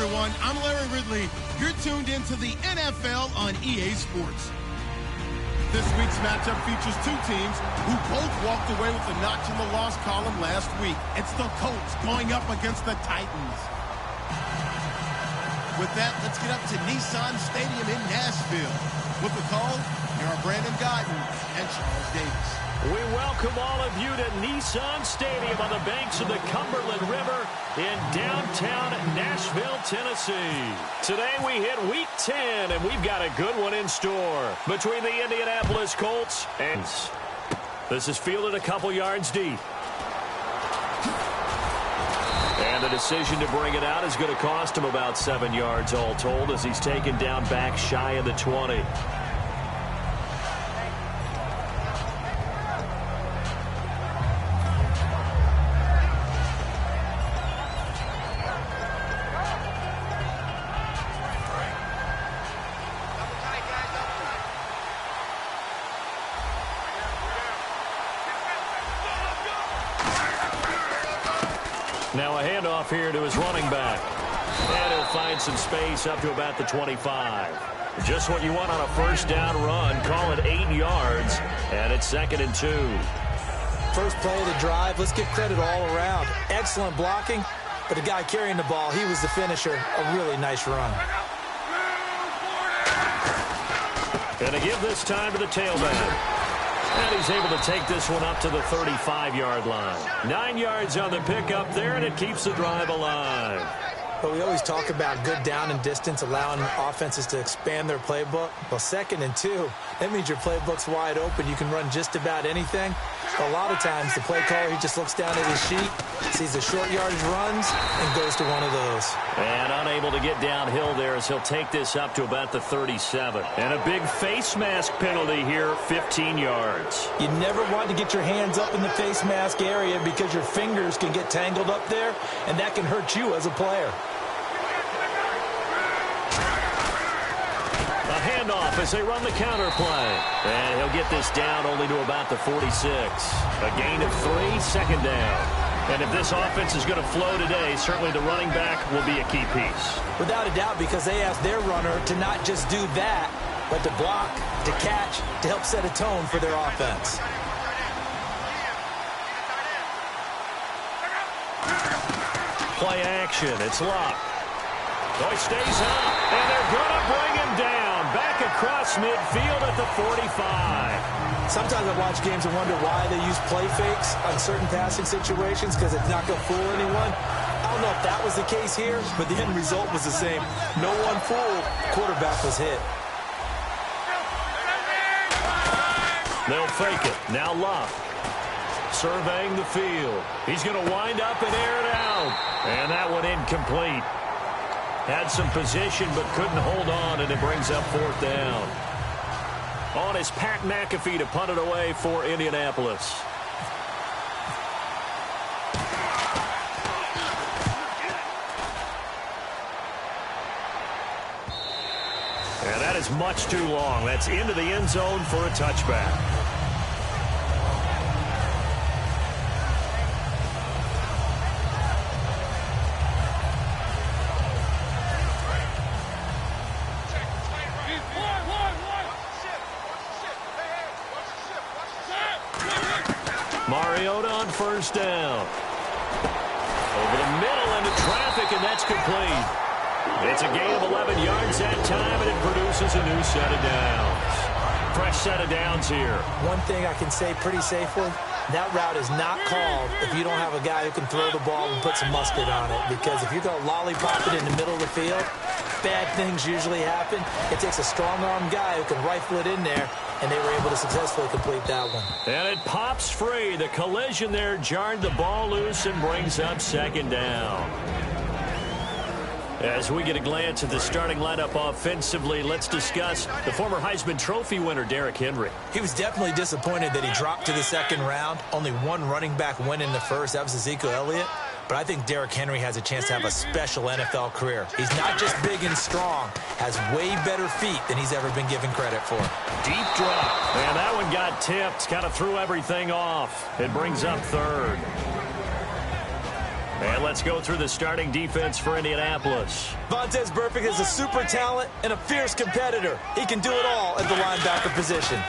everyone. I'm Larry Ridley. You're tuned into the NFL on EA Sports. This week's matchup features two teams who both walked away with a notch in the loss column last week. It's the Colts going up against the Titans. With that, let's get up to Nissan Stadium in Nashville. With the call, here are Brandon Guyton and Charles Davis. We welcome all of you to Nissan Stadium on the banks of the Cumberland River in downtown Nashville, Tennessee. Today we hit Week 10, and we've got a good one in store between the Indianapolis Colts and... This is fielded a couple yards deep. And the decision to bring it out is going to cost him about 7 yards all told as he's taken down back shy of the 20. Now a handoff here to his running back. And he'll find some space up to about the 25. Just what you want on a first down run. Call it 8 yards. And it's 2nd and 2. First play of the drive. Let's give credit all around. Excellent blocking. But the guy carrying the ball, he was the finisher. A really nice run. And to give this time to the tailback. And he's able to take this one up to the 35-yard line. 9 yards on the pickup there, and it keeps the drive alive. But we always talk about good down and distance, allowing offenses to expand their playbook. Well, 2nd and 2, that means your playbook's wide open. You can run just about anything. A lot of times, the play caller, he just looks down at his sheet, sees the short yardage runs, and goes to one of those. And unable to get downhill there as he'll take this up to about the 37. And a big face mask penalty here, 15 yards. You never want to get your hands up in the face mask area because your fingers can get tangled up there, and that can hurt you as a player. Handoff as they run the counter play. And he'll get this down only to about the 46. A gain of 3, 2nd down. And if this offense is going to flow today, certainly the running back will be a key piece. Without a doubt, because they asked their runner to not just do that, but to block, to catch, to help set a tone for their offense. Play action. It's locked. So he stays up, and they're going to bring him down. Back across midfield at the 45. Sometimes I watch games and wonder why they use play fakes on certain passing situations because it's not going to fool anyone. I don't know if that was the case here, but the end result was the same. No one fooled. Quarterback was hit. They'll fake it. Now Locke. Surveying the field. He's going to wind up and air it out. And that one incomplete. Had some position but couldn't hold on, and it brings up 4th down. On is Pat McAfee to punt it away for Indianapolis. And that is much too long. That's into the end zone for a touchback. Mariota on first down. Over the middle into traffic, and that's complete. It's a gain of 11 yards that time, and it produces a new set of downs. Fresh set of downs here. One thing I can say pretty safely, that route is not called if you don't have a guy who can throw the ball and put some mustard on it. Because if you're going to lollipop it in the middle of the field, bad things usually happen. It takes a strong-arm guy who can rifle it in there, and they were able to successfully complete that one. And it pops free. The collision there jarred the ball loose and brings up 2nd down. As we get a glance at the starting lineup offensively, let's discuss the former Heisman Trophy winner, Derrick Henry. He was definitely disappointed that he dropped to the 2nd round. Only one running back went in the first. That was Ezekiel Elliott. But I think Derrick Henry has a chance to have a special NFL career. He's not just big and strong, has way better feet than he's ever been given credit for. Deep drop. And that one got tipped. Kind of threw everything off. It brings up 3rd. And let's go through the starting defense for Indianapolis. Vontaze Burfict is a super talent and a fierce competitor. He can do it all at the linebacker position.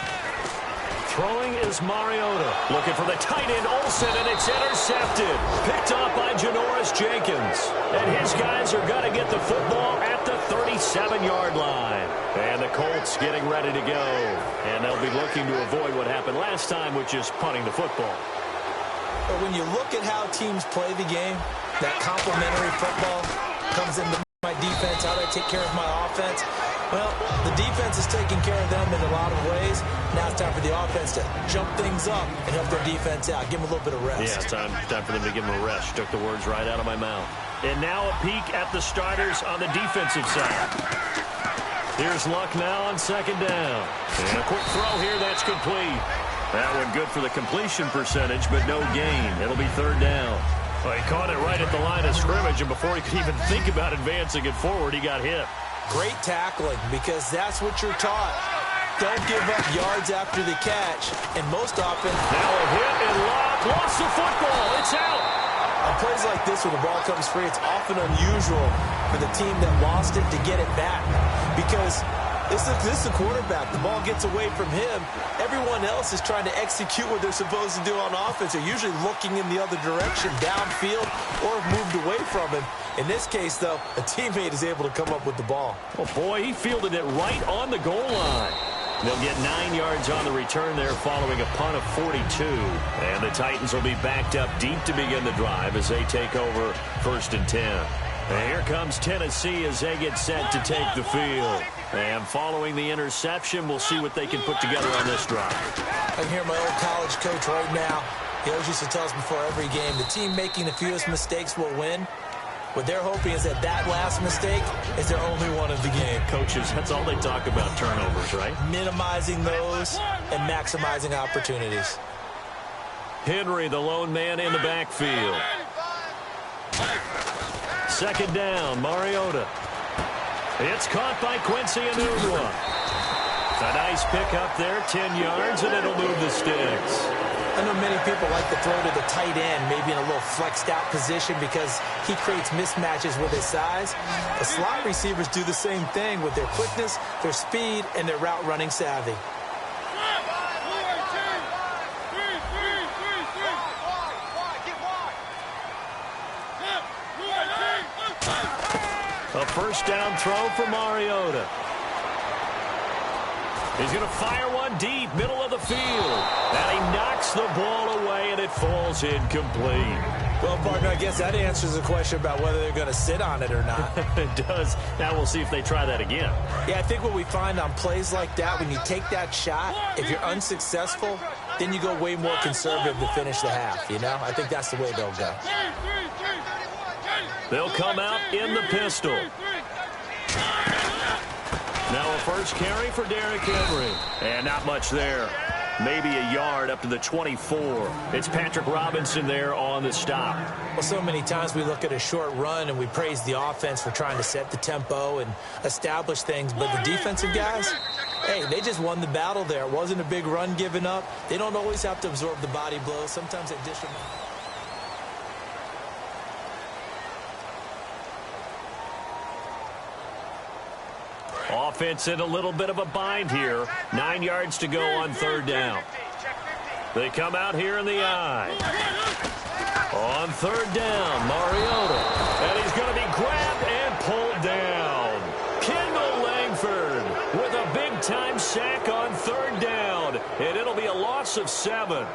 Throwing is Mariota. Looking for the tight end, Olsen, and it's intercepted. Picked off by Janoris Jenkins. And his guys are going to get the football at the 37-yard line. And the Colts getting ready to go. And they'll be looking to avoid what happened last time, which is punting the football. But when you look at how teams play the game, that complementary football comes into my defense. How do I take care of my offense? Well, the defense is taking care of them in a lot of ways. Now it's time for the offense to jump things up and help their defense out. Give them a little bit of rest. Yeah, time for them to give them a rest. Took the words right out of my mouth. And now a peek at the starters on the defensive side. Here's Luck now on second down. And a quick throw here, that's complete. That one good for the completion percentage, but no gain. It'll be third down. Well, he caught it right at the line of scrimmage, and before he could even think about advancing it forward, he got hit. Great tackling, because that's what you're taught. Don't give up yards after the catch, and most often... Now a hit and Luck lost the football. It's out. On plays like this, when the ball comes free, it's often unusual for the team that lost it to get it back, because... This is the quarterback. The ball gets away from him. Everyone else is trying to execute what they're supposed to do on offense. They're usually looking in the other direction, downfield, or have moved away from him. In this case, though, a teammate is able to come up with the ball. Oh, boy, he fielded it right on the goal line. They'll get 9 yards on the return there following a punt of 42. And the Titans will be backed up deep to begin the drive as they take over 1st and 10. And here comes Tennessee as they get set to take the field. And following the interception, we'll see what they can put together on this drive. I can hear my old college coach right now. He always used to tell us before every game, the team making the fewest mistakes will win. What they're hoping is that last mistake is their only one of the game. Coaches, that's all they talk about, turnovers, right? Minimizing those and maximizing opportunities. Henry, the lone man in the backfield. Second down, Mariota. It's caught by Quincy Enunwa. It's a nice pick up there, 10 yards, and it'll move the sticks. I know many people like to throw to the tight end, maybe in a little flexed out position because he creates mismatches with his size. The slot receivers do the same thing with their quickness, their speed, and their route running savvy. A first down throw for Mariota. He's going to fire one deep, middle of the field. And he knocks the ball away, and it falls incomplete. Well, partner, I guess that answers the question about whether they're going to sit on it or not. It does. Now we'll see if they try that again. Yeah, I think what we find on plays like that, when you take that shot, if you're unsuccessful, then you go way more conservative to finish the half, you know? I think that's the way they'll go. They'll come out in the pistol. Now a first carry for Derrick Henry. And not much there. Maybe a yard up to the 24. It's Patrick Robinson there on the stop. Well, so many times we look at a short run and we praise the offense for trying to set the tempo and establish things. But the defensive guys, hey, they just won the battle there. It wasn't a big run given up. They don't always have to absorb the body blows. Sometimes they dish them out. Offense in a little bit of a bind here. 9 yards to go on third down. They come out here in the I. On third down, Mariota. And he's going to be grabbed and pulled down. Kendall Langford with a big-time sack on third down. And it'll be a loss of 7.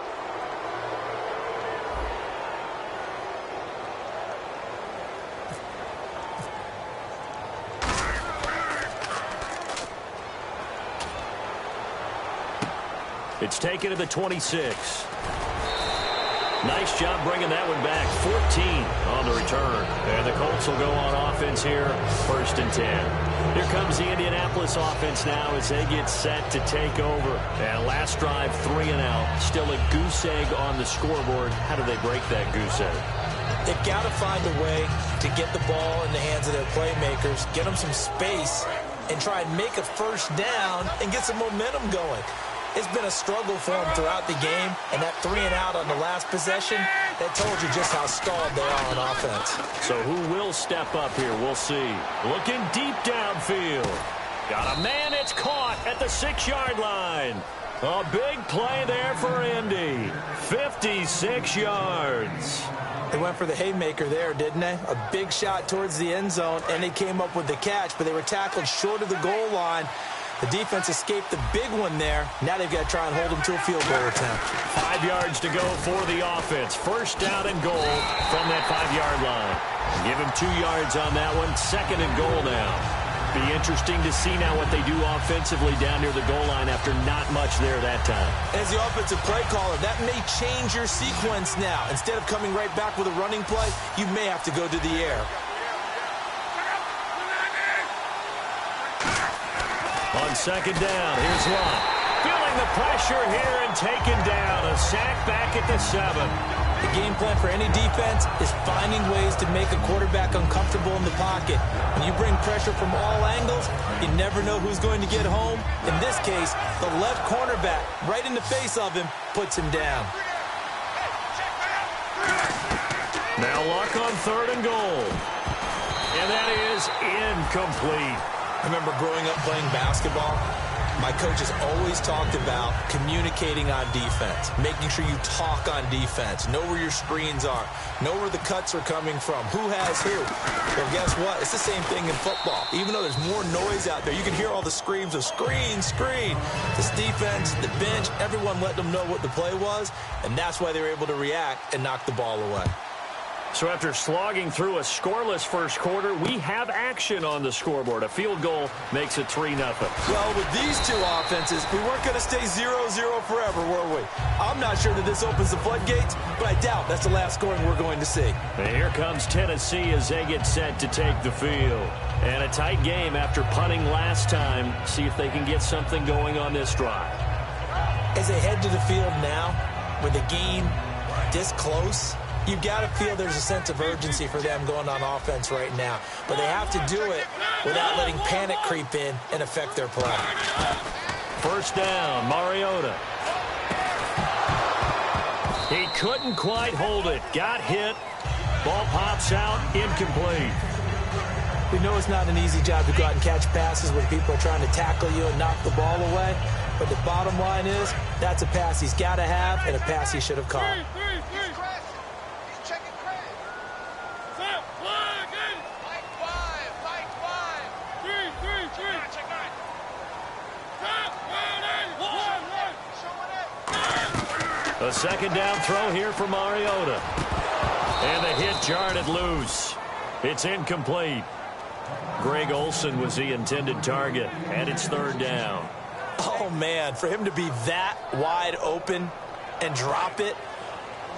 It's taken to the 26. Nice job bringing that one back. 14 on the return. And the Colts will go on offense here, 1st and 10. Here comes the Indianapolis offense now as they get set to take over. And last drive, 3 and out. Still a goose egg on the scoreboard. How do they break that goose egg? They've got to find a way to get the ball in the hands of their playmakers, get them some space, and try and make a first down and get some momentum going. It's been a struggle for them throughout the game, and that 3-and-out on the last possession, that told you just how stalled they are on offense. So who will step up here? We'll see. Looking deep downfield. Got a man, it's caught at the 6-yard line. A big play there for Indy. 56 yards. They went for the haymaker there, didn't they? A big shot towards the end zone, and they came up with the catch, but they were tackled short of the goal line. The defense escaped the big one there. Now they've got to try and hold them to a field goal attempt. 5 yards to go for the offense. First down and goal from that 5-yard line. Give him 2 yards on that one. Second and goal now. Be interesting to see now what they do offensively down near the goal line after not much there that time. As the offensive play caller, that may change your sequence now. Instead of coming right back with a running play, you may have to go to the air. On second down, here's Lott. Feeling the pressure here and taken down. A sack back at the 7. The game plan for any defense is finding ways to make a quarterback uncomfortable in the pocket. When you bring pressure from all angles, you never know who's going to get home. In this case, the left cornerback, right in the face of him, puts him down. Now Luck on third and goal. And that is incomplete. I remember growing up playing basketball. My coaches always talked about communicating on defense, making sure you talk on defense, know where your screens are, know where the cuts are coming from, who has who. Well, guess what? It's the same thing in football. Even though there's more noise out there, you can hear all the screams of screen, screen. This defense, the bench, everyone let them know what the play was, and that's why they were able to react and knock the ball away. So after slogging through a scoreless first quarter, we have action on the scoreboard. A field goal makes it 3-0. Well, with these two offenses, we weren't going to stay 0-0 forever, were we? I'm not sure that this opens the floodgates, but I doubt that's the last scoring we're going to see. And here comes Tennessee as they get set to take the field. And a tight game after punting last time. See if they can get something going on this drive. As they head to the field now, with the game this close, you've got to feel there's a sense of urgency for them going on offense right now. But they have to do it without letting panic creep in and affect their play. First down, Mariota. He couldn't quite hold it. Got hit. Ball pops out, incomplete. We know it's not an easy job to go out and catch passes when people are trying to tackle you and knock the ball away. But the bottom line is, that's a pass he's got to have and a pass he should have caught. A second down throw here for Mariota. And the hit jarred it loose. It's incomplete. Greg Olsen was the intended target, and it's third down. Oh, man, for him to be that wide open and drop it,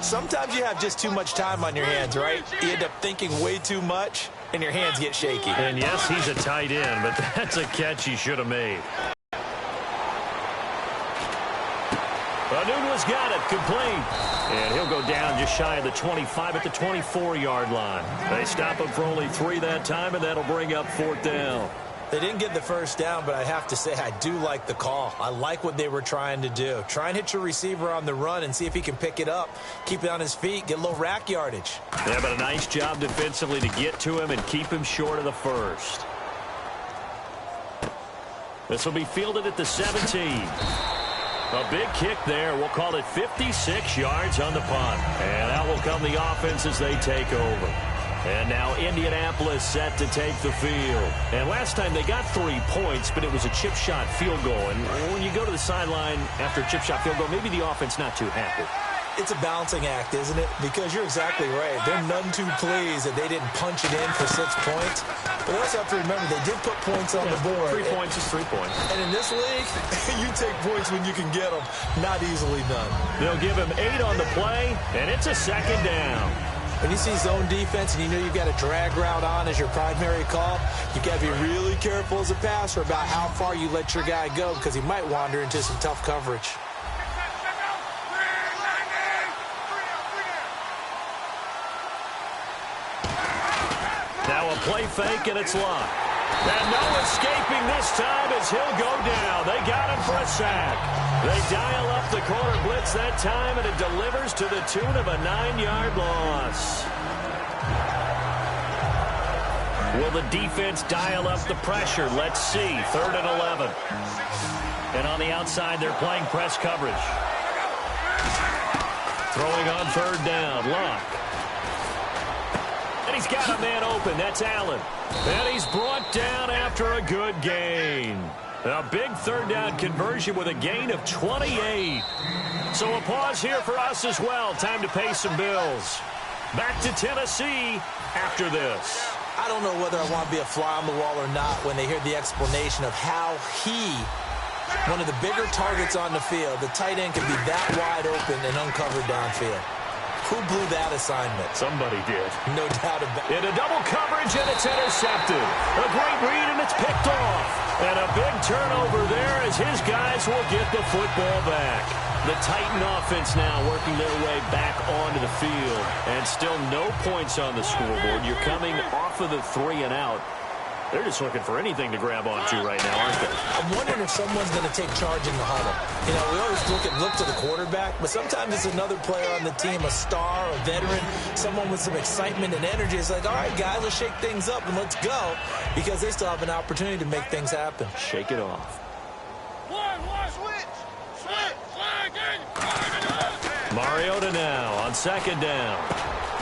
sometimes you have just too much time on your hands, right? You end up thinking way too much, and your hands get shaky. And, yes, he's a tight end, but that's a catch he should have made. Anunua's got it, complete. And he'll go down just shy of the 25 at the 24-yard line. They stop him for only 3 that time, and that'll bring up fourth down. They didn't get the first down, but I have to say I do like the call. I like what they were trying to do. Try and hit your receiver on the run and see if he can pick it up, keep it on his feet, get a little rack yardage. Yeah, but a nice job defensively to get to him and keep him short of the first. This will be fielded at the 17. A big kick there. We'll call it 56 yards on the punt. And out will come the offense as they take over. And now Indianapolis set to take the field. And last time they got 3 points, but it was a chip shot field goal. And when you go to the sideline after a chip shot field goal, maybe the offense not too happy. It's a balancing act, isn't it? Because you're exactly right. They're none too pleased that they didn't punch it in for 6 points. But they also have to remember they did put points on the board. 3 points is 3 points. And in this league, you take points when you can get them. Not easily done. They'll give him 8 on the play, and it's a second down. When you see zone defense and you know you've got a drag route on as your primary call, you've got to be really careful as a passer about how far you let your guy go because he might wander into some tough coverage. Now a play fake, and it's Lott. And no escaping this time as he'll go down. They got him for a sack. They dial up the corner blitz that time, and it delivers to the tune of a 9-yard loss. Will the defense dial up the pressure? Let's see. 3rd and 11. And on the outside, they're playing press coverage. Throwing on 3rd down. Luck. And he's got a man open. That's Allen. And he's brought down after a good gain. A big 3rd down conversion with a gain of 28. So a pause here for us as well. Time to pay some bills. Back to Tennessee after this. I don't know whether I want to be a fly on the wall or not when they hear the explanation of how one of the bigger targets on the field, the tight end, can be that wide open and uncovered downfield. Who blew that assignment? Somebody did. No doubt about it. In a double coverage, and it's intercepted. A great read, and it's picked off. And a big turnover there as his guys will get the football back. The Titan offense now working their way back onto the field. And still no points on the scoreboard. You're coming off of the 3 and out. They're just looking for anything to grab onto right now, aren't they? I'm wondering if someone's going to take charge in the huddle. You know, we always look to the quarterback, but sometimes it's another player on the team, a star, a veteran, someone with some excitement and energy. It's like, all right, guys, let's shake things up and let's go, because they still have an opportunity to make things happen. Shake it off. Mariota now on 2nd down.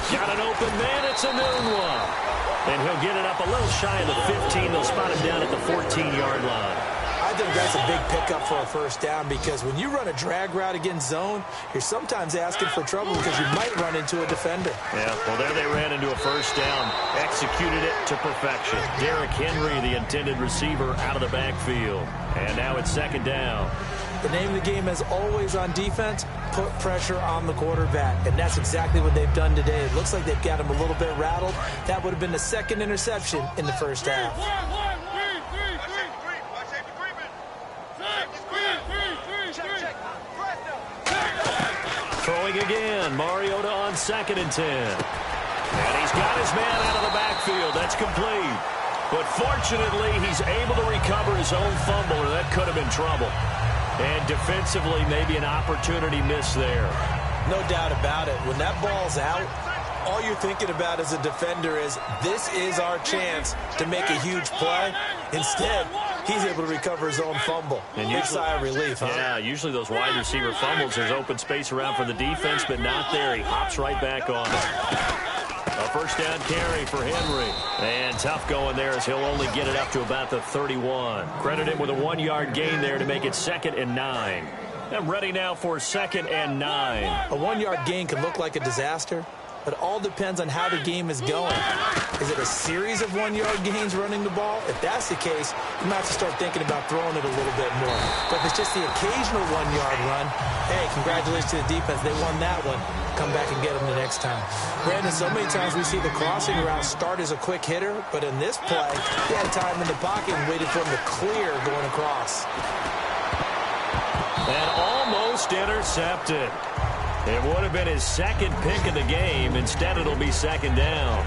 Got an open man. It's a noon one. And he'll get it up a little shy of the 15. They'll spot him down at the 14-yard line. I think that's a big pickup for a 1st down, because when you run a drag route against zone, you're sometimes asking for trouble because you might run into a defender. Yeah, well, there they ran into a 1st down. Executed it to perfection. Derrick Henry, the intended receiver, out of the backfield. And now it's 2nd down. The name of the game is always on defense, put pressure on the quarterback. And that's exactly what they've done today. It looks like they've got him a little bit rattled. That would have been the 2nd interception in the 1st half. Throwing again. Mariota on 2nd and 10. And he's got his man out of the backfield. That's complete. But fortunately, he's able to recover his own fumble, or that could have been trouble. And defensively, maybe an opportunity miss there. No doubt about it. When that ball's out, all you're thinking about as a defender is, this is our chance to make a huge play. Instead, he's able to recover his own fumble. And big sigh of relief, huh? Yeah, usually those wide receiver fumbles, there's open space around for the defense, but not there. He hops right back on it. A 1st down carry for Henry. And tough going there as he'll only get it up to about the 31. Credit him with a 1-yard gain there to make it 2nd and 9. I'm ready now for 2nd and 9. A 1-yard gain can look like a disaster, but it all depends on how the game is going. Is it a series of 1-yard gains running the ball? If that's the case, you might have to start thinking about throwing it a little bit more. But if it's just the occasional 1-yard run, hey, congratulations to the defense. They won that one. Come back and get them the next time. Brandon, so many times we see the crossing route start as a quick hitter, but in this play, he had time in the pocket and waited for him to clear going across. And almost intercepted. It would have been his 2nd pick of the game. Instead, it'll be 2nd down.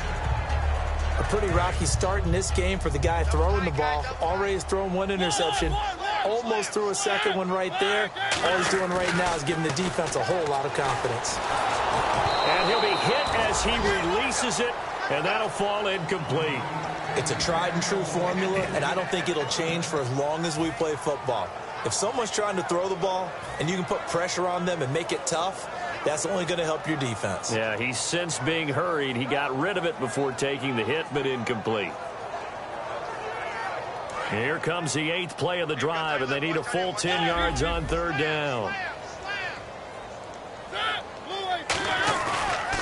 A pretty rocky start in this game for the guy throwing the ball. Already has thrown 1 interception. Almost threw a 2nd one right there. All he's doing right now is giving the defense a whole lot of confidence. And he'll be hit as he releases it, and that'll fall incomplete. It's a tried and true formula, and I don't think it'll change for as long as we play football. If someone's trying to throw the ball and you can put pressure on them and make it tough, that's only going to help your defense. Yeah, he's since being hurried. He got rid of it before taking the hit, but incomplete. Here comes the 8th play of the drive, and they need a full 10 yards on 3rd down.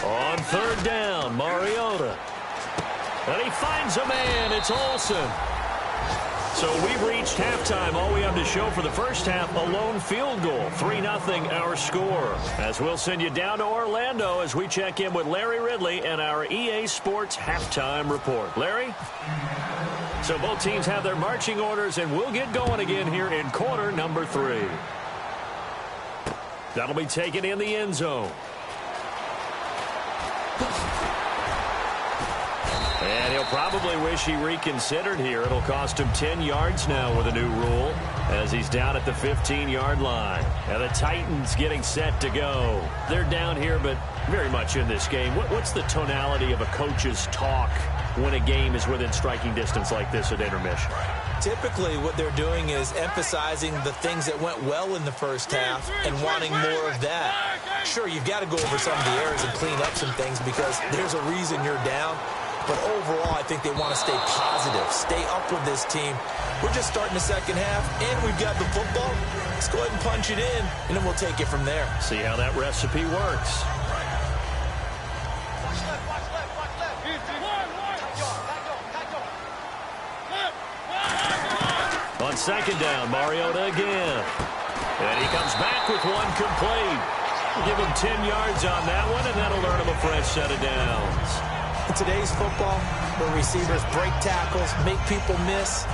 On 3rd down, Mariota. And he finds a man. It's Olsen. So we've reached halftime. All we have to show for the 1st half, a lone field goal. 3-0 our score. As we'll send you down to Orlando as we check in with Larry Ridley and our EA Sports halftime report. Larry? So both teams have their marching orders, and we'll get going again here in quarter number 3. That'll be taken in the end zone. And he'll probably wish he reconsidered here. It'll cost him 10 yards now with a new rule as he's down at the 15-yard line. And the Titans getting set to go. They're down here, but very much in this game. What's the tonality of a coach's talk when a game is within striking distance like this at intermission? Typically, what they're doing is emphasizing the things that went well in the first half and wanting more of that. Sure, you've got to go over some of the errors and clean up some things because there's a reason you're down. But overall, I think they want to stay positive, stay up with this team. We're just starting the second half, and we've got the football. Let's go ahead and punch it in, and then we'll take it from there. See how that recipe works. On second down, Mariota again. And he comes back with one complete. Give him 10 yards on that one, and that'll earn him a fresh set of downs. In today's football, where receivers break tackles, make people miss,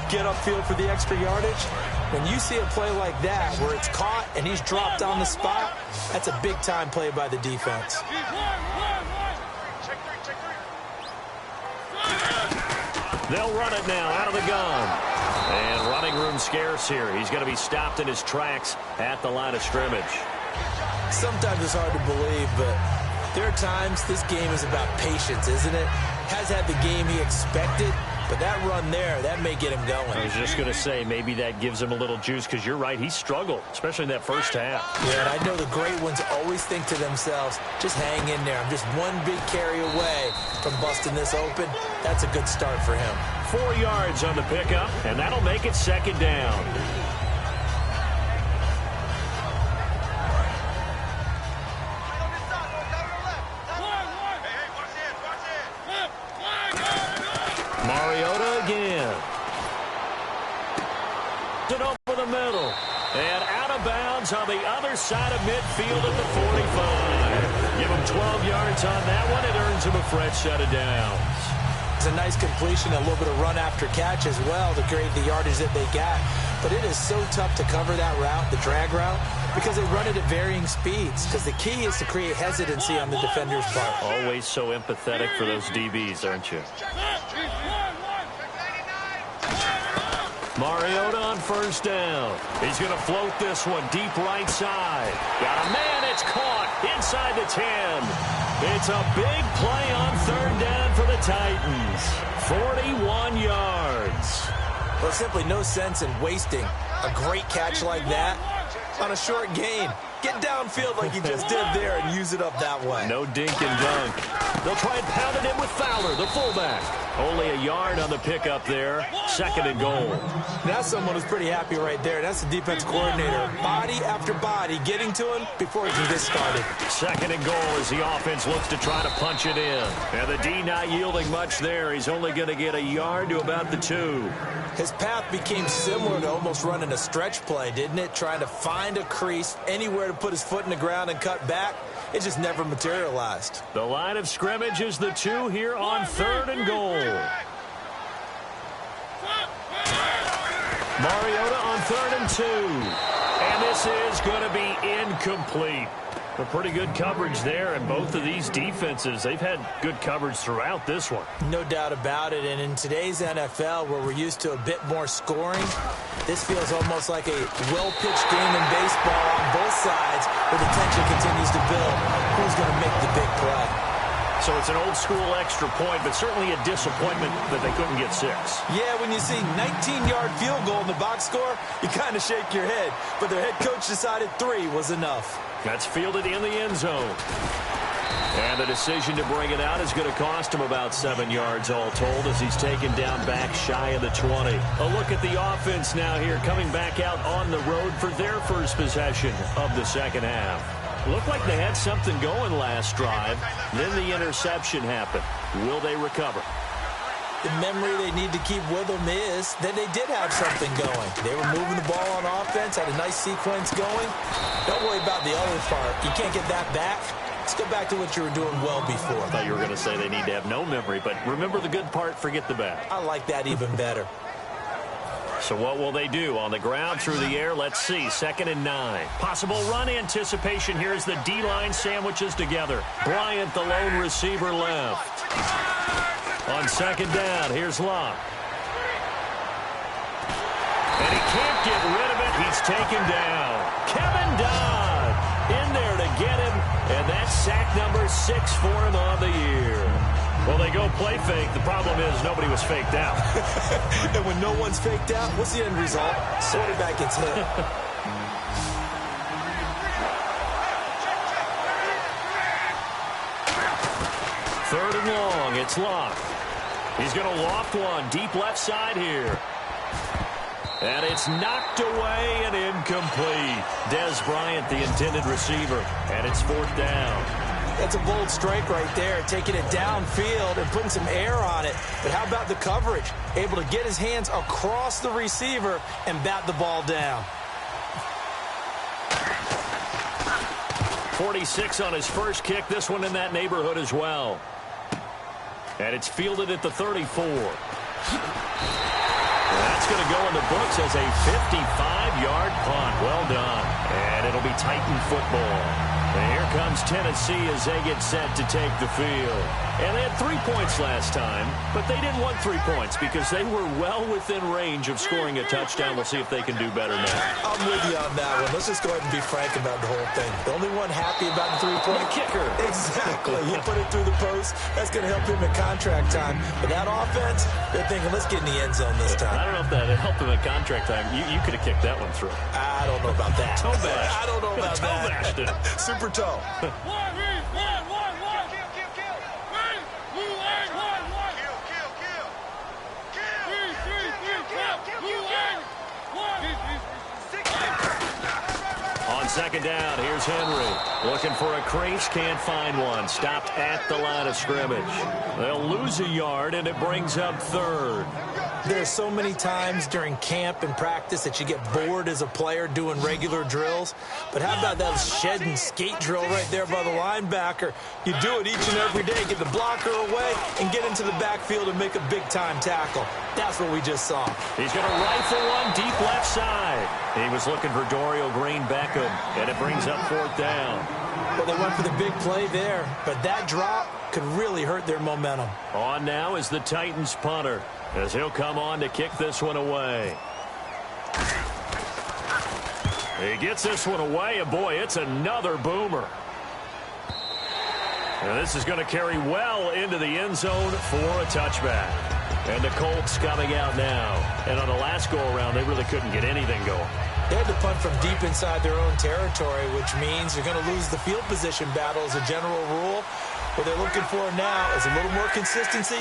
get upfield for the extra yardage, when you see a play like that where it's caught and he's dropped on the spot, that's a big-time play by the defense. They'll run it now out of the gun. And running room scarce here. He's going to be stopped in his tracks at the line of scrimmage. Sometimes it's hard to believe, but there are times this game is about patience, isn't it? Has had the game he expected, but that run there, that may get him going. I was just going to say, maybe that gives him a little juice because you're right, he struggled, especially in that first half. Yeah, and I know the great ones always think to themselves, just hang in there. I'm just one big carry away from busting this open. That's a good start for him. 4 yards on the pickup, and that'll make it second down. Mariota again. It over the middle. And out of bounds on the other side of midfield at the 45. Give him 12 yards on that one. It earns him a fresh set of downs. It's a nice completion, a little bit of run after catch as well to create the yardage that they got. But it is so tough to cover that route, the drag route, because they run it at varying speeds. Because the key is to create hesitancy on the defender's part. Always so empathetic for those DBs, aren't you? Mariota on first down. He's going to float this one deep right side. Got a man, it's caught inside the 10. It's a big play on third down for the Titans. 41 yards. Well, simply no sense in wasting a great catch like that on a short gain. Get downfield like you just did there and use it up that way. No dink and dunk. They'll try and pound it in with Fowler, the fullback. Only a yard on the pickup there. Second and goal. That's someone who's pretty happy right there. That's the defense coordinator. Body after body getting to him before he can get started. Second and goal as the offense looks to try to punch it in. And the D not yielding much there. He's only going to get a yard to about the 2. His path became similar to almost running a stretch play, didn't it? Trying to find a crease, anywhere to put his foot in the ground and cut back. It just never materialized. The line of scrimmage is the 2 here on third and goal. Mariota on third and 2. And this is going to be incomplete. A pretty good coverage there, and both of these defenses, they've had good coverage throughout this one. No doubt about it, and in today's NFL, where we're used to a bit more scoring, this feels almost like a well-pitched game in baseball on both sides, where the tension continues to build. Who's going to make the big play? So it's an old-school extra point, but certainly a disappointment that they couldn't get 6. Yeah, when you see 19-yard field goal in the box score, you kind of shake your head. But their head coach decided 3 was enough. That's fielded in the end zone. And the decision to bring it out is going to cost him about 7 yards all told as he's taken down back shy of the 20. A look at the offense now here coming back out on the road for their first possession of the second half. Looked like they had something going last drive. Then the interception happened. Will they recover? The memory they need to keep with them is that they did have something going. They were moving the ball on offense, had a nice sequence going. Don't worry about the other part. You can't get that back. Let's go back to what you were doing well before. I thought you were going to say they need to have no memory, but remember the good part, forget the bad. I like that even better. So what will they do? On the ground, through the air, let's see. 2nd and 9. Possible run anticipation here as the D-line sandwiches together. Bryant, the lone receiver, left. On second down, here's Locke. And he can't get rid of it. He's taken down. Kevin Dodd in there to get him. And that's sack number 6 for him on the year. Well, they go play fake. The problem is nobody was faked out. And when no one's faked out, what's the end result? Quarterback gets hit. Third and long. It's Locke. He's going to loft one deep left side here. And it's knocked away and incomplete. Dez Bryant, the intended receiver. And it's 4th down. That's a bold strike right there, taking it downfield and putting some air on it. But how about the coverage? Able to get his hands across the receiver and bat the ball down. 46 on his first kick. This one in that neighborhood as well. And it's fielded at the 34. That's going to go in the books as a 55-yard punt. Well done. And it'll be Titan football. And here comes Tennessee as they get set to take the field. And they had 3 points last time, but they didn't want 3 points because they were well within range of scoring a touchdown. We'll see if they can do better now. I'm with you on that one. Let's just go ahead and be frank about the whole thing. The only one happy about the 3-point kicker. Exactly. He put it through the post. That's going to help him at contract time. But that offense, they're thinking, let's get in the end zone this time. I don't know if that helped him at contract time. You could have kicked that one through. I don't know about that. Toe bash. I don't know about that. Toe bashed it. Super toe. On second down, here's Henry. Looking for a crease, can't find one. Stopped at the line of scrimmage. They'll lose a yard, and it brings up 3rd. There's so many times during camp and practice that you get bored as a player doing regular drills. But how about that shed and skate drill right there by the linebacker? You do it each and every day. Get the blocker away and get into the backfield and make a big-time tackle. That's what we just saw. He's going to rifle one deep left side. He was looking for Dorial Green-Beckham, and it brings up 4th down. Well, they went for the big play there, but that drop could really hurt their momentum. On now is the Titans punter, as he'll come on to kick this one away. He gets this one away, and boy, it's another boomer. And this is going to carry well into the end zone for a touchback. And the Colts coming out now. And on the last go-around, they really couldn't get anything going. They had to punt from deep inside their own territory, which means you're going to lose the field position battle as a general rule. What they're looking for now is a little more consistency,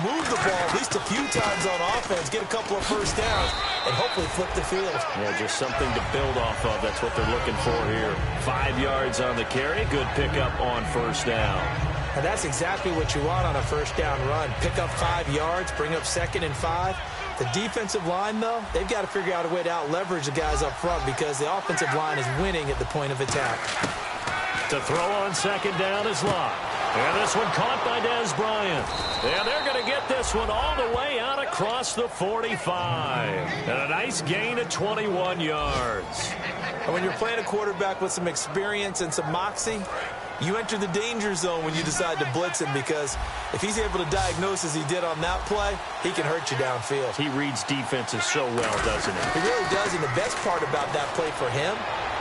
move the ball at least a few times on offense, get a couple of first downs, and hopefully flip the field. Yeah, just something to build off of. That's what they're looking for here. 5 yards on the carry. Good pickup on first down. And that's exactly what you want on a first down run. Pick up 5 yards, bring up 2nd and 5. The defensive line, though, they've got to figure out a way to out-leverage the guys up front because the offensive line is winning at the point of attack. To throw on second down is Locke. And this one caught by Dez Bryant. And they're going to get this one all the way out across the 45. And a nice gain of 21 yards. And when you're playing a quarterback with some experience and some moxie, you enter the danger zone when you decide to blitz him because if he's able to diagnose as he did on that play, he can hurt you downfield. He reads defenses so well, doesn't he? He really does, and the best part about that play for him,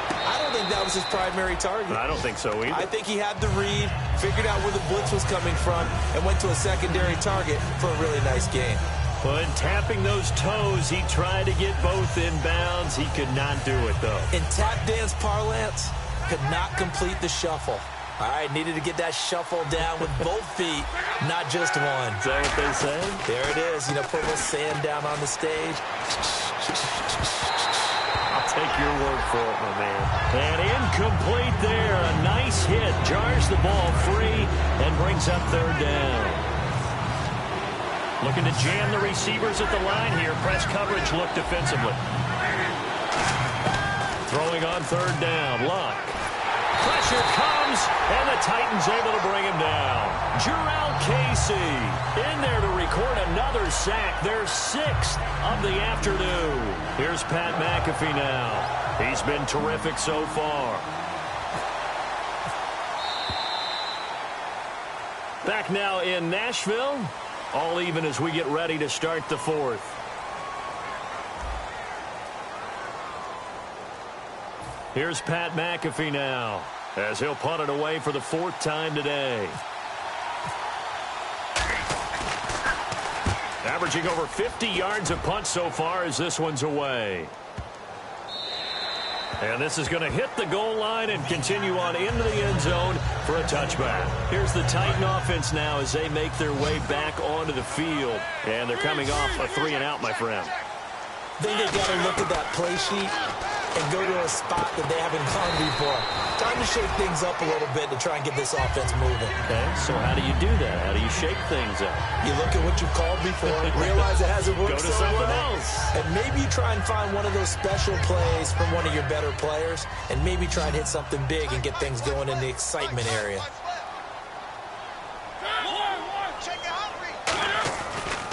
I don't think that was his primary target. I don't think so either. I think he had the read, figured out where the blitz was coming from, and went to a secondary target for a really nice gain. But tapping those toes, he tried to get both in bounds. He could not do it, though. In tap dance parlance, could not complete the shuffle. All right, needed to get that shuffle down with both feet, not just one. Is that what they say? There it is. You know, put a little sand down on the stage. I'll take your word for it, my man. And incomplete there. A nice hit. Jars the ball free and brings up 3rd down. Looking to jam the receivers at the line here. Press coverage look defensively. Throwing on 3rd down. Locke. Pressure comes, and the Titans able to bring him down. Jarrell Casey in there to record another sack. Their 6th of the afternoon. Here's Pat McAfee now. He's been terrific so far. Back now in Nashville. All even as we get ready to start the fourth. Here's Pat McAfee now, as he'll punt it away for the fourth time today. Averaging over 50 yards a punt so far as this one's away. And this is going to hit the goal line and continue on into the end zone for a touchback. Here's the Titan offense now as they make their way back onto the field. And they're coming off a 3-and-out, my friend. I think they've got to look at that play sheet and go to a spot that they haven't gone before. Time to shake things up a little bit to try and get this offense moving. Okay, so how do you do that? How do you shake things up? You look at what you've called before, realize it hasn't worked so something well, else. And maybe you try and find one of those special plays from one of your better players, and maybe try and hit something big and get things going in the excitement area.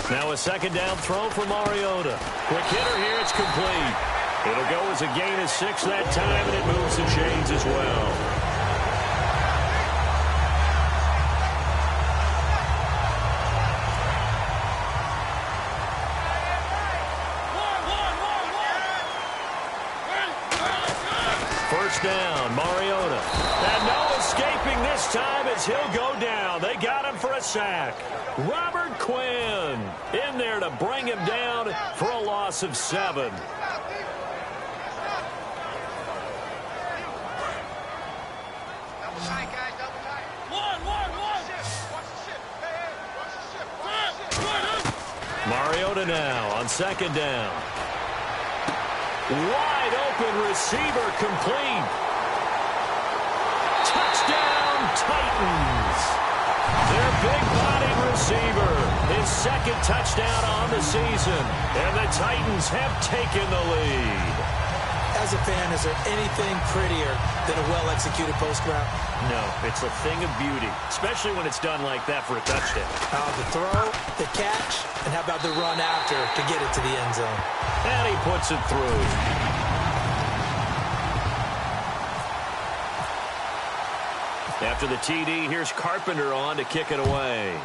Now a second down throw for Mariota. Quick hitter here, it's complete. It'll go as a gain of 6 that time, and it moves the chains as well. First down, Mariota. And no escaping this time as he'll go down. They got him for a sack. Robert Quinn in there to bring him down for a loss of 7. Mariota now on second down. Wide open receiver complete. Touchdown Titans. Their big-bodied receiver, his second touchdown on the season. And the Titans have taken the lead. As a fan, is there anything prettier than a well-executed post route? No, it's a thing of beauty, especially when it's done like that for a touchdown. The throw, the catch, and how about the run after to get it to the end zone? And he puts it through. After the TD, here's Carpenter on to kick it away.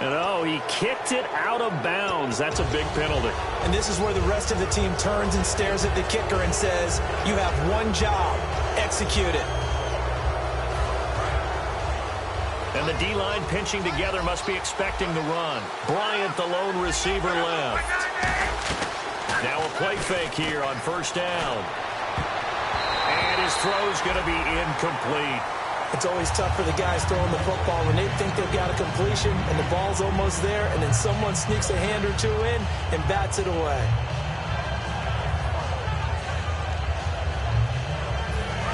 And oh, he kicked it out of bounds. That's a big penalty. And this is where the rest of the team turns and stares at the kicker and says, you have one job, execute it. And the D-line pinching together must be expecting the run. Bryant, the lone receiver, left. Now a play fake here on first down. And his throw's going to be incomplete. It's always tough for the guys throwing the football when they think they've got a completion and the ball's almost there, and then someone sneaks a hand or two in and bats it away.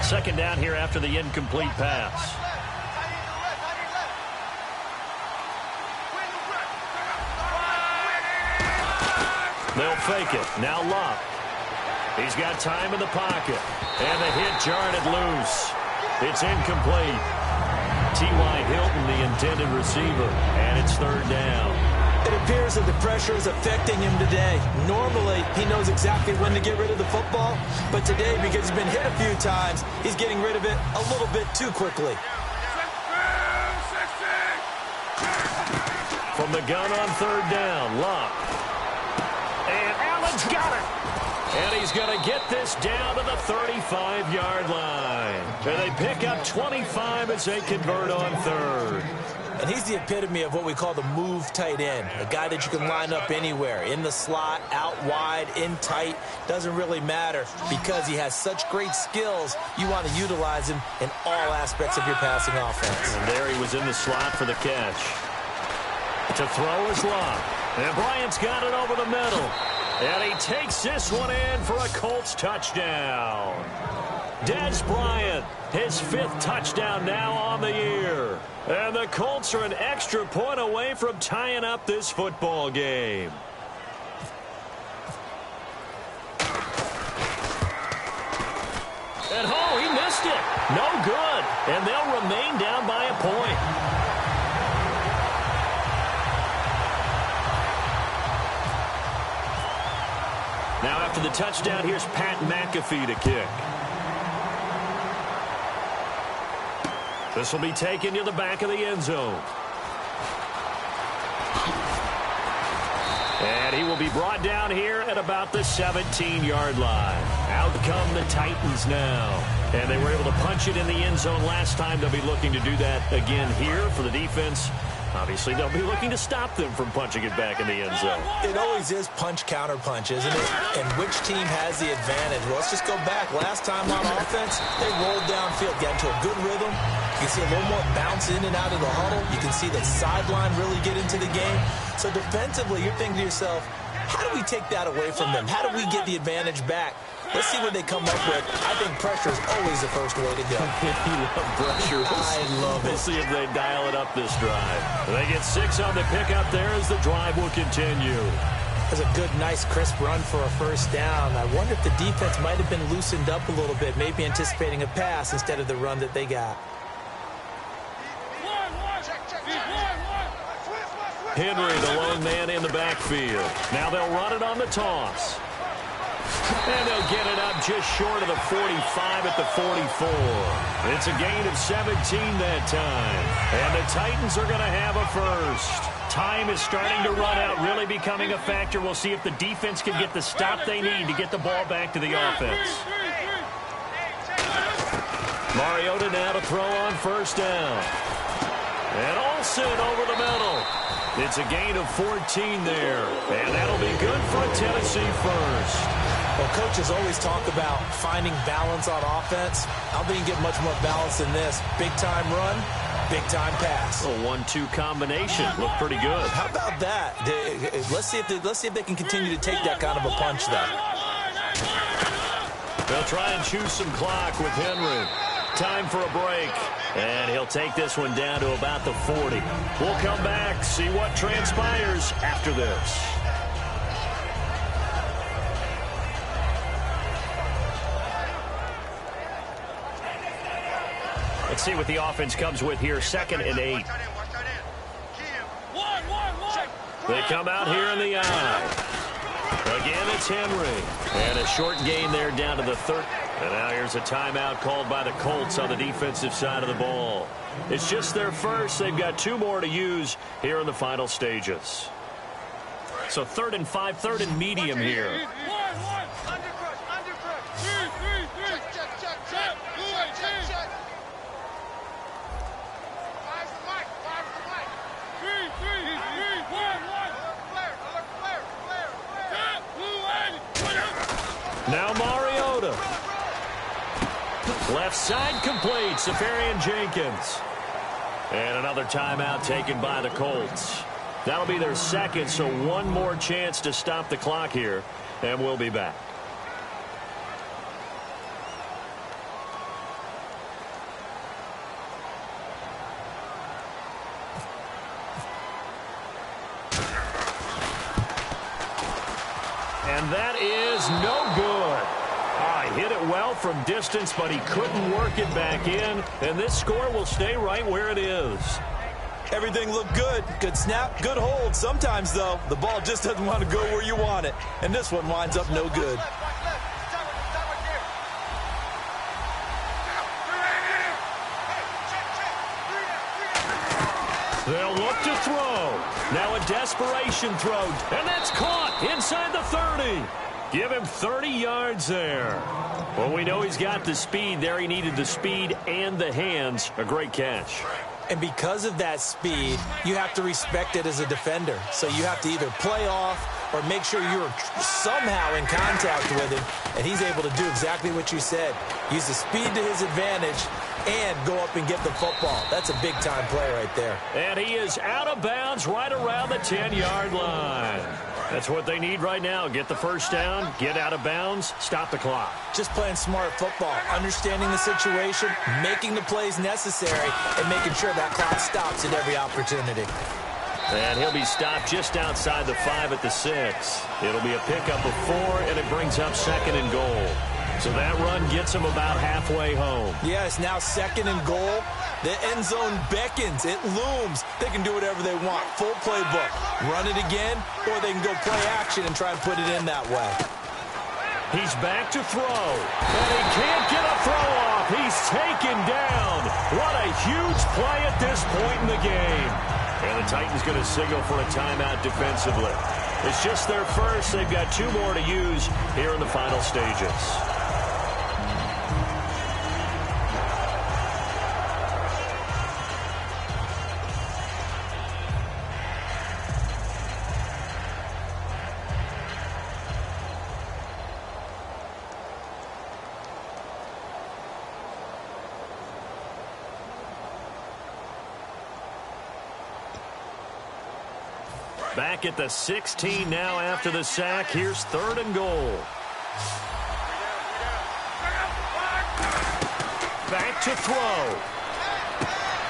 Second down here after the incomplete pass. They'll fake it. Now Locke. He's got time in the pocket. And the hit jarred it loose. It's incomplete. T.Y. Hilton, the intended receiver, and it's third down. It appears that the pressure is affecting him today. Normally, he knows exactly when to get rid of the football, but today, because he's been hit a few times, he's getting rid of it a little bit too quickly. From the gun on third down, Locke. And Allen's got it. And he's going to get this down to the 35-yard line. And they pick up 25 as they convert on third. And he's the epitome of what we call the move tight end. A guy that you can line up anywhere, in the slot, out wide, in tight. Doesn't really matter because he has such great skills. You want to utilize him in all aspects of your passing offense. And there he was in the slot for the catch. To throw is Locke. And Bryant's got it over the middle. And he takes this one in for a Colts touchdown. Dez Bryant, his 5th touchdown now on the year. And the Colts are an extra point away from tying up this football game. And oh, he missed it. No good. And they'll remain down by a point. Now after the touchdown, here's Pat McAfee to kick. This will be taken to the back of the end zone. And he will be brought down here at about the 17-yard line. Out come the Titans now. And they were able to punch it in the end zone last time. They'll be looking to do that again here for the defense. Obviously, they'll be looking to stop them from punching it back in the end zone. It always is punch-counter-punch, isn't it? And which team has the advantage? Well, let's just go back. Last time on offense, they rolled downfield, got into a good rhythm. You can see a little more bounce in and out of the huddle. You can see the sideline really get into the game. So defensively, you're thinking to yourself, how do we take that away from them? How do we get the advantage back? Let's see what they come up with. I think pressure is always the first way to go. You love pressure. I love it. We'll see if they dial it up this drive. They get 6 on the pickup there as the drive will continue. That's a good, nice, crisp run for a first down. I wonder if the defense might have been loosened up a little bit, maybe anticipating a pass instead of the run that they got. Henry, the lone man in the backfield. Now they'll run it on the toss. And they'll get it up just short of the 45 at the 44. It's a gain of 17 that time. And the Titans are going to have a first. Time is starting to run out, really becoming a factor. We'll see if the defense can get the stop they need to get the ball back to the offense. Mariota now to throw on first down. And Olsen over the middle. It's a gain of 14 there. And that'll be good for a Tennessee first. Well, coaches always talk about finding balance on offense. I don't think you get much more balance than this. Big-time run, big-time pass. A 1-2 combination. Looked pretty good. How about that? Let's see if they can continue to take that kind of a punch, though. They'll try and choose some clock with Henry. Time for a break. And he'll take this one down to about the 40. We'll come back, see what transpires after this. Let's see what the offense comes with here. 2nd and 8. They come out here in the eye. Again, it's Henry. And a short gain there down to the 30. And now here's a timeout called by the Colts on the defensive side of the ball. It's just their first. They've got 2 more to use here in the final stages. So 3rd and 5, 3rd and medium here. Now Mariota. Left side complete. Safarian Jenkins. And another timeout taken by the Colts. That'll be their 2nd, so 1 more chance to stop the clock here. And we'll be back. And that is no good. He hit it well from distance, but he couldn't work it back in. And this score will stay right where it is. Everything looked good. Good snap, good hold. Sometimes, though, the ball just doesn't want to go where you want it. And this one winds up no good. They'll look to throw. Now a desperation throw. And that's caught inside the 30. Give him 30 yards there. Well, we know he's got the speed there. He needed the speed and the hands. A great catch. And because of that speed, you have to respect it as a defender. So you have to either play off or make sure you're somehow in contact with him. And he's able to do exactly what you said. Use the speed to his advantage and go up and get the football. That's a big-time play right there. And he is out of bounds right around the 10-yard line. That's what they need right now. Get the first down, get out of bounds, stop the clock. Just playing smart football, understanding the situation, making the plays necessary, and making sure that clock stops at every opportunity. And he'll be stopped just outside the 5 at the 6. It'll be a pickup of 4, and it brings up 2nd and goal. So that run gets him about halfway home. Yeah, it's now 2nd and goal. The end zone beckons. It looms. They can do whatever they want. Full playbook. Run it again, or they can go play action and try and put it in that way. He's back to throw. And he can't get a throw off. He's taken down. What a huge play at this point in the game. And the Titans going to signal for a timeout defensively. It's just their first. They've got 2 more to use here in the final stages. Back at the 16 now after the sack. Here's 3rd and goal. Back to throw.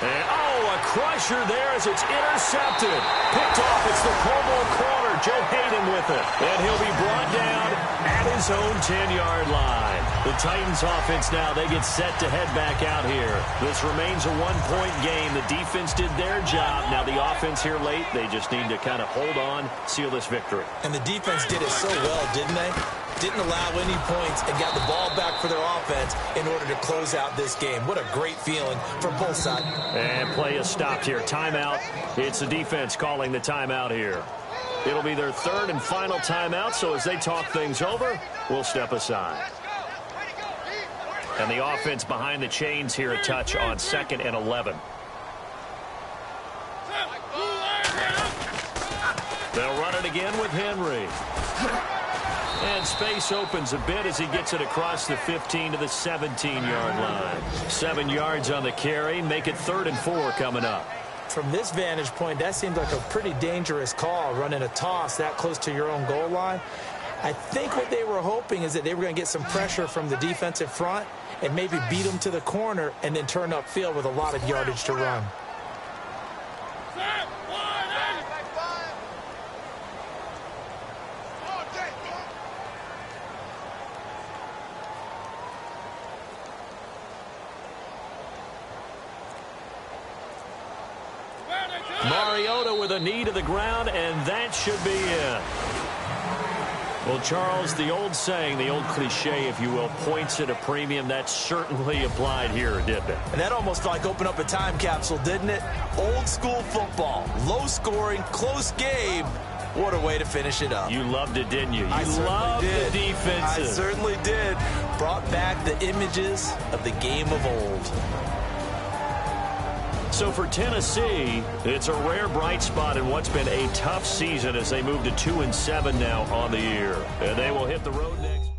And, a crusher there as it's intercepted. Picked off. It's the Pro Bowl corner, Joe Hayden with it. And he'll be brought down at his own 10-yard line. The Titans offense now, they get set to head back out here. This remains a 1-point game. The defense did their job. Now the offense here late, they just need to kind of hold on, seal this victory. And the defense did it so well, didn't they? Didn't allow any points and got the ball back for their offense in order to close out this game. What a great feeling for both sides. And play is stopped here. Timeout. It's the defense calling the timeout here. It'll be their 3rd and final timeout, so as they talk things over, we'll step aside. And the offense behind the chains here, a touch on 2nd and 11. They'll run it again with Henry. And space opens a bit as he gets it across the 15 to the 17-yard line. 7 yards on the carry. Make it 3rd and 4 coming up. From this vantage point, that seems like a pretty dangerous call, running a toss that close to your own goal line. I think what they were hoping is that they were going to get some pressure from the defensive front and maybe beat them to the corner and then turn upfield with a lot of yardage to run. Mariota with a knee to the ground, and that should be it. Well, Charles, the old saying, the old cliche, if you will, points at a premium, that certainly applied here, didn't it? And that almost like opened up a time capsule, didn't it? Old school football, low scoring, close game. What a way to finish it up. You loved it, didn't you? You loved the defenses. I certainly did. Brought back the images of the game of old. So for Tennessee, it's a rare bright spot in what's been a tough season as they move to 2-7 now on the year. And they will hit the road next.